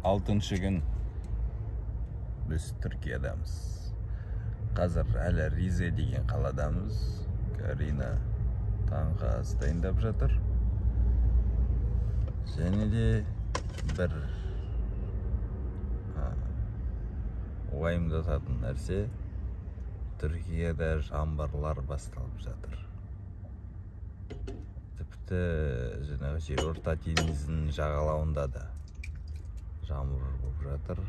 6-шы күн біз Түркиядамыз. Қазір әлі Ризе деген қаладамыз. Карина таңғы ас дайындап жатыр. Және де бір уайымдататын нәрсе, Түркияда жаңбырлар басталып жатыр. Тіпті жаңағы жерорта теңізінің жағалауында да жаңбыр болып жатыр.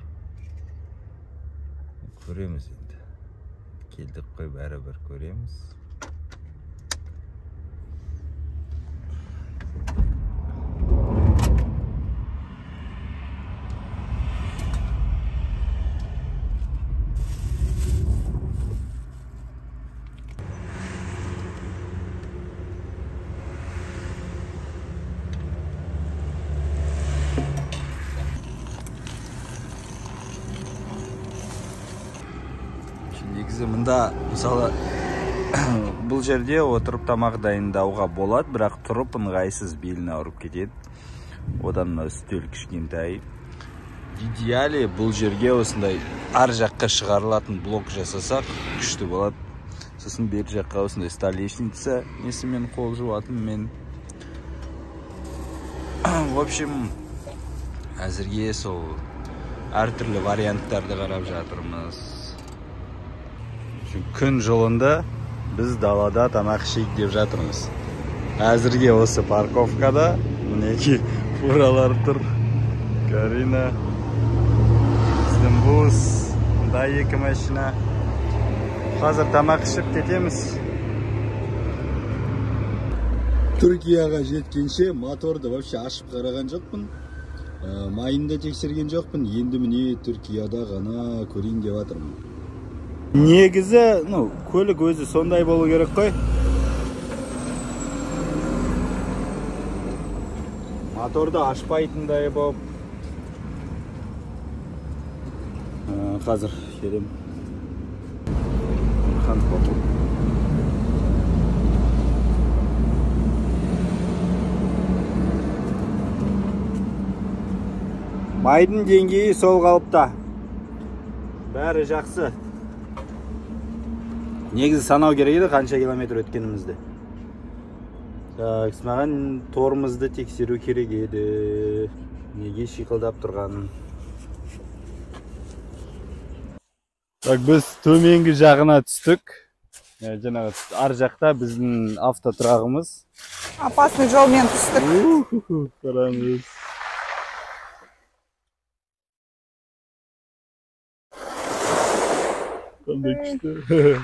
Көреміз енді. Келдік қой, бәрібір көреміз. Негізі мында мысалы бұл жерде отырып тамақ дайындауға болады, бірақ тұрып ыңғайсыз, белін ауырып кетеді. Одан үстел кішкентай. Идеале бұл жерге осындай ар жаққа шығарылатын блок жасасақ күшті болады. Сосын бер жаққа осындай столешница несімен қол жуатынмен. В общем, әзірге сол әртүрлі варианттарды қарап жатырмыз. Күн жылында біз далада тамақ ішейік деп жатырмыз. Әзірге осы парковкада мінеки фуралар тұр. Карина, біздің бус, мұнда 2 машина. Қазір тамақ ішіп кетеміз. Түркияға жеткенше моторды вообще ашып қараған жоқпын. Майында тексерген жоқпын. Енді міне Түркияда ғана көрейін деп жатырмын. Негізі, көлік өзі сондай болу керек қой. Моторды ашпайтындай болып. Қазір келем. Майдың деңгейі сол қалыпта. Бәрі жақсы. Негізі санау керек еді қанша километр өткенімізді. Маған торымызды тексеру керек еді. Неге шиқылдап тұрғанын. Біз төменгі жағына түстік. Жаңағы ар жақта біздің автотұрағымыз. Опасный жолмен түстік. Қараңыз. Қандай күшті.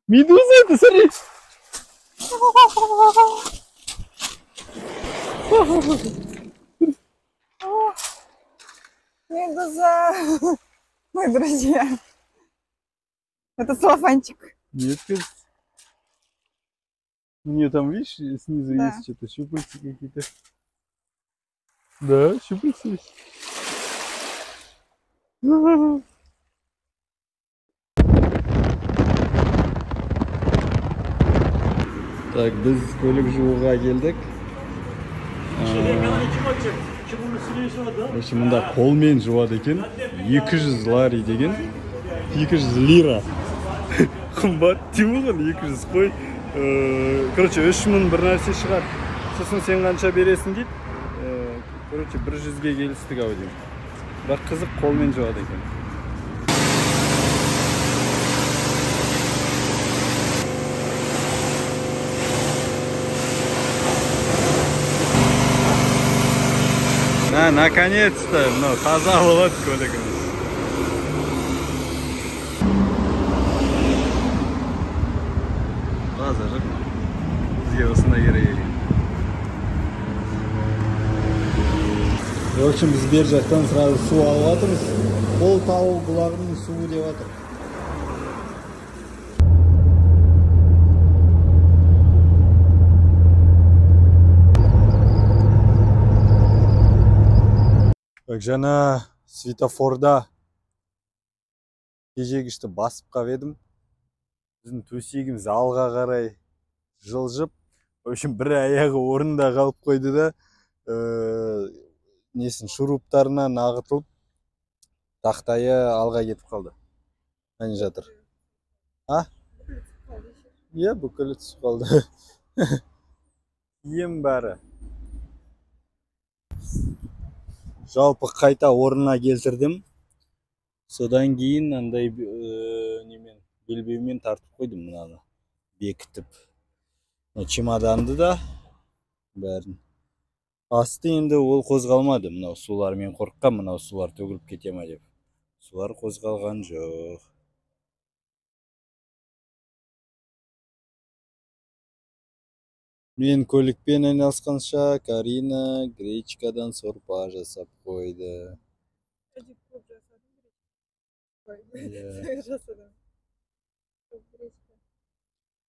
Медуза, ты смотри! Медуза! Мои друзья! Это целлофанчик. Нет, у нее там, видишь, снизу да. Есть что-то, щупальца какие-то. Да, щупальца есть. Так, біз көлік жууға келдік. Мұнда қолмен жуады екен. 200 лари деген. 200 лира. Қымбат демеген 200 қой. Короче, 3000 бір нәрсе шығар. Сосын сен қанша бересің дейді. Короче, 100-ге келістік ау деймін. Бірақ қызық қолмен жуады екен. Наконец-то, таза болады көлігіміз. Қазір бізге осындай керек екен. В общем, біз бер жақтан сразу су алып жатырмыз. Бұл тау бұлағының суы деп жатыр. Так, жаңа светофорда тежегішті басып қап едім. Біздің төсегіміз алға қарай жылжып, в общем, бір аяғы орында қалып қойды да, несін шуруптарына нағытылып, тақтайы алға кетіп қалды. Қане жатыр? А? Е, бүкілі түсіп қалды. Ем бәрі. Жалпы қайта орнына келтірдім. Содан кейін андай немен белбеумен тартып қойдым мынаны. Бекітіп. Чемоданды да бәрін. Асты енді ол қозғалмады. Мынау сулармен қорыққан, мынау сулар төгіліп кете ма деп. Сулар қозғалған жоқ. Мен көлікпен айналысқанша Карина гречкадан сорпа жасап қойды.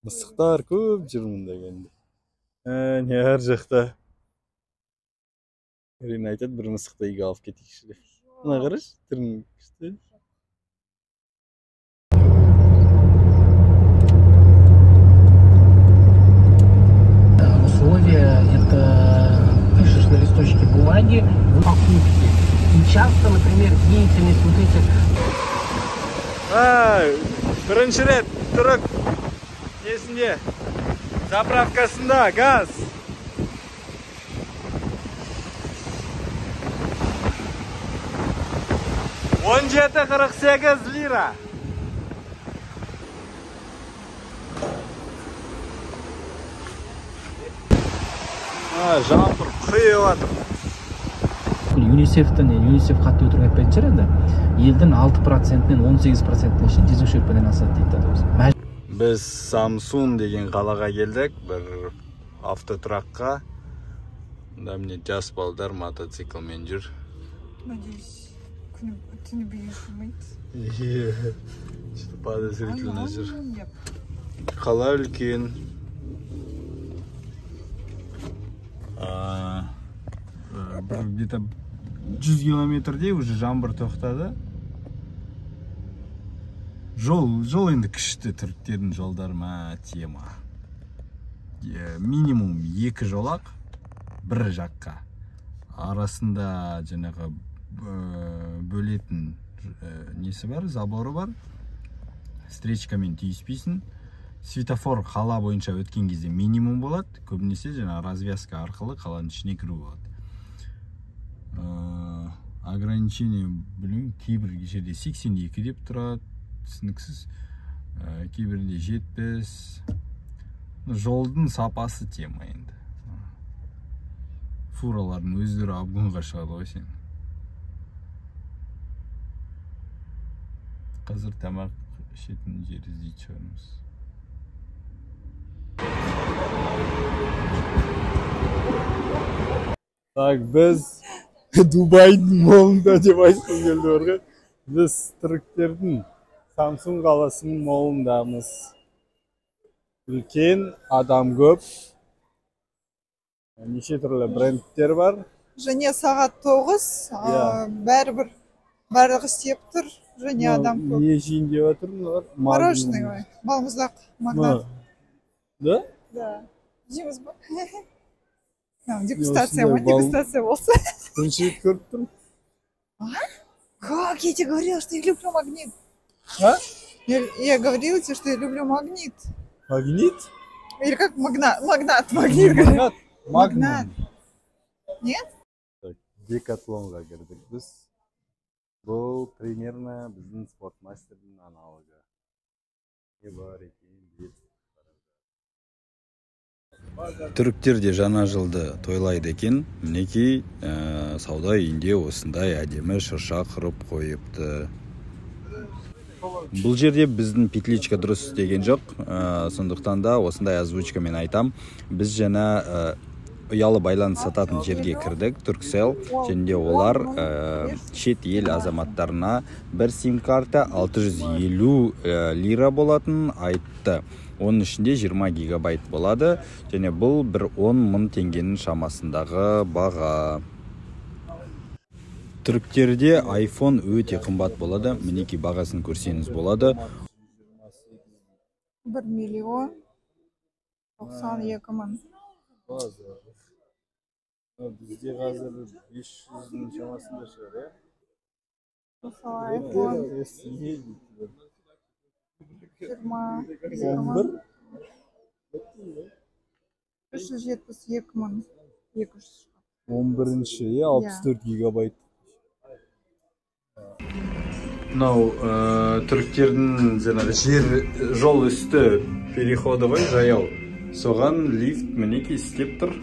Мысықтар көп жүр мұнда кәнде. Не ар жақта. Карина айтады, бір мысықты үйге алып кетейікші деп. Мына қараш, түрін күшті. Пишешь на листочке бумаги в покупке. И часто, например, деятельность вот этих... Бірінші рет тұрып несінде заправкасында газ. $17.48 лира. Жаңбыр құйып атыр. ЮНИСЕФ қатты өтірік айтпайтын шығар енді. Елдің 6%-нен 18%-іне шейін жезөкше өртпеден асады дейді. Біз Самсун деген қалаға келдік, бір автотұраққа. Да мне жас балдар мотоциклмен жүр. Надеюсь, түні бейін қылмайды. Что подозрительно жүр. Қала үлкен. Где-то 100 километрдей уже жаңбыр тоқтады. Жол енді күшті, түріктердің жолдары тема. Минимум 2 жолақ, бір жаққа. Арасында жаңағы бөлетін несі бар, заборы бар. Стречкамен түйіспейсің. Светофор қала бойынша өткен кезде минимум болады. Көбінесе жаңа развязка арқылы қаланың ішіне кіру болады. Ограничение, кейбір жерде 82 деп тұрады. Түсініксіз. Кейбірінде 70. Жолдың сапасы тема енді. Фуралардың өздері абгонға шығады ғой сен. Қазір тамақ ішетін жер іздейтін шығармыз. Так, біз Дубайдың молында деп айтқым келді орға. Біз түріктердің Самсун қаласының молындамыз. Үлкен, адам көп. Неше түрлі брендтер бар. Және сағат 9, барлығы істеп тұр. Және адам көп. Не жейін деп отыр? Мороженое, балмұздақ, магнат. Да? Да. Жейміз ба? Дегустация ма? Дегустация болса. Бірінші рет көріп тұрмын. Как? Я тебе говорила, что я люблю магнит. А? Я говорила тебе, что я люблю магнит. Магнит? Или как магнат? Магнат. Магнат. Нет? Декатлонға кірдік біз. Бұл примерно біздің спортмастердің аналогы. Не бар екен деп. Түріктер де жаңа жылды тойлайды екен. Мінекей сауда үйінде осындай әдемі шырша құрып қойыпты. Бұл жерде біздің петличка дұрыс істеген жоқ. Сондықтан да осындай озвучкамен айтам. Біз жаңа ұялы байланыс сататын жерге кірдік, Turkcell. Және олар шет ел азаматтарына бір сим-карта 650 лира болатын айтты. Оның ішінде 20 гигабайт болады. Және бұл бір 10 мың теңгенің шамасындағы баға. Түріктерде iPhone өте қымбат болады. Мінеки бағасын көрсеңіз болады. 1 миллион 92 мың. Бізде қазір 500-ның шамасында шығар, иә? Мысалы iPhone 372 мың. 11-ші, 64 гигабайт. Мынау түріктердің жер жол үсті переходы ғой, жаяу. Соған лифт мінеки істеп тұр.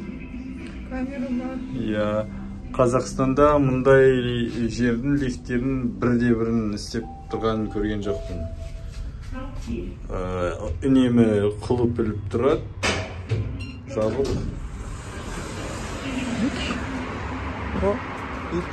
Камера бар. Иә, Қазақстанда мұндай жердің лифттерін бірде-бірін істеп тұрғанын көрген жоқпын. Үнемі құлып біліп тұрады. Жабық. Ит.